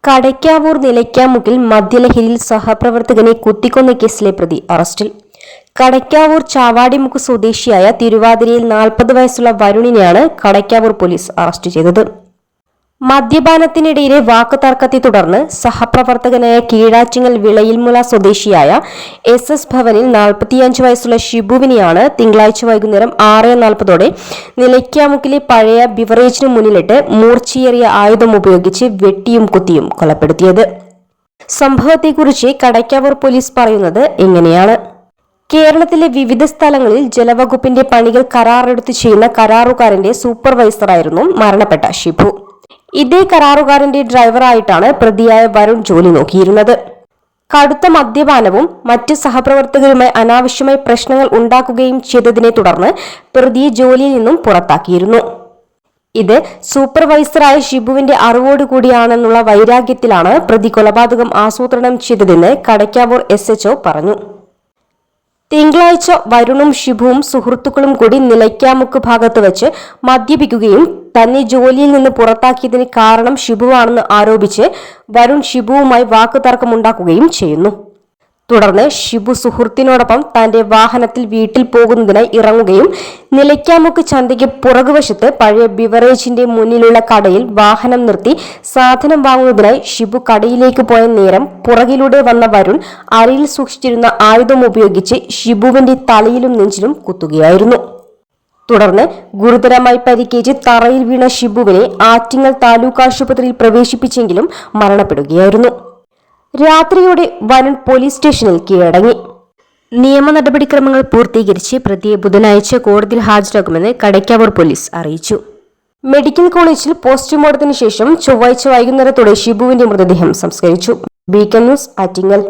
കടയ്ക്കാവൂർ നിലയ്ക്കാമുക്കിൽ മദ്യലഹരിയിൽ സഹപ്രവർത്തകനെ കുത്തിക്കൊന്ന കേസിലെ പ്രതി അറസ്റ്റിൽ. കടയ്ക്കാവൂർ ചാവാടിമുക്ക് സ്വദേശിയായ തിരുവാതിരയിൽ 40 വയസ്സുള്ള വരുണിനെയാണ് കടയ്ക്കാവൂർ പോലീസ് അറസ്റ്റ് ചെയ്തത്. മദ്യപാനത്തിനിടയിലെ വാക്കുതർക്കത്തെ തുടർന്ന് സഹപ്രവർത്തകനായ കീഴാറ്റിങ്ങൽ വിളയിൽമുല സ്വദേശിയായ SS ഭവനിൽ 45 വയസ്സുള്ള ഷിബുവിനെയാണ് തിങ്കളാഴ്ച വൈകുന്നേരം 6:40 നിലയ്ക്കാമുക്കിലെ പഴയ ബിവറേജിന് മുന്നിലിട്ട് മൂർച്ചയേറിയ ആയുധം ഉപയോഗിച്ച് വെട്ടിയും കുത്തിയും കൊലപ്പെടുത്തിയത്. സംഭവത്തെക്കുറിച്ച് കടയ്ക്കാവൂർ പോലീസ് പറയുന്നത് ഇങ്ങനെയാണ്. കേരളത്തിലെ വിവിധ സ്ഥലങ്ങളിൽ ജലവകുപ്പിന്റെ പണികൾ കരാറെടുത്ത് ചെയ്യുന്ന കരാറുകാരന്റെ സൂപ്പർവൈസറായിരുന്നു മരണപ്പെട്ട ഷിബു. ഇതേ കരാറുകാരന്റെ ഡ്രൈവറായിട്ടാണ് പ്രതിയായ വരുൺ ജോലി നോക്കിയിരുന്നത്. കടുത്ത മദ്യപാനവും മറ്റ് സഹപ്രവർത്തകരുമായി അനാവശ്യമായി പ്രശ്നങ്ങൾ ഉണ്ടാക്കുകയും ചെയ്തതിനെ തുടർന്ന് പ്രതിയെ ജോലിയിൽ നിന്നും പുറത്താക്കിയിരുന്നു. ഇത് സൂപ്പർവൈസറായ ഷിബുവിന്റെ അറിവോടുകൂടിയാണെന്നുള്ള വൈരാഗ്യത്തിലാണ് പ്രതി കൊലപാതകം ആസൂത്രണം ചെയ്തതെന്ന് കടയ്ക്കാവൂർ SHO പറഞ്ഞു. തിങ്കളാഴ്ച വരുണും ഷിബുവും സുഹൃത്തുക്കളും കൂടി നിലയ്ക്കാമുക്ക് ഭാഗത്ത് വെച്ച് മദ്യപിക്കുകയും തന്നെ ജോലിയിൽ നിന്ന് പുറത്താക്കിയതിന് കാരണം ഷിബുവാണെന്ന് ആരോപിച്ച് വരുൺ ഷിബുവുമായി വാക്കുതർക്കമുണ്ടാക്കുകയും ചെയ്യുന്നു. തുടർന്ന് ഷിബു സുഹൃത്തിനോടൊപ്പം തന്റെ വാഹനത്തിൽ വീട്ടിൽ പോകുന്നതിനായി ഇറങ്ങുകയും നിലയ്ക്കാമുക്ക് ചന്തയ്ക്ക് പുറകുവശത്ത് പഴയ ബിവറേജിന്റെ മുന്നിലുള്ള കടയിൽ വാഹനം നിർത്തി സാധനം വാങ്ങുന്നതിനായി ഷിബു കടയിലേക്ക് പോയ നേരം പുറകിലൂടെ വന്ന വരുൺ അരയിൽ സൂക്ഷിച്ചിരുന്ന ആയുധം ഉപയോഗിച്ച് ഷിബുവിന്റെ തലയിലും നെഞ്ചിലും കുത്തുകയായിരുന്നു. തുടർന്ന് ഗുരുതരമായി പരിക്കേറ്റ് തറയിൽ വീണ ഷിബുവിനെ ആറ്റിങ്ങൽ താലൂക്ക് ആശുപത്രിയിൽ പ്രവേശിപ്പിച്ചെങ്കിലും മരണപ്പെടുകയായിരുന്നു. രാത്രിയോടെ വരുൺ പോലീസ് സ്റ്റേഷനിൽ കീഴടങ്ങി. നിയമ നടപടിക്രമങ്ങൾ പൂർത്തീകരിച്ച് പ്രതിയെ ബുധനാഴ്ച കോടതിയിൽ ഹാജരാക്കുമെന്ന് കടയ്ക്കാവൂർ പോലീസ് അറിയിച്ചു. മെഡിക്കൽ കോളേജിൽ പോസ്റ്റ്മോർട്ടത്തിന് ശേഷം ചൊവ്വാഴ്ച വൈകുന്നേരത്തോടെ ഷിബുവിന്റെ മൃതദേഹം സംസ്കരിച്ചു. BK news, Attingal.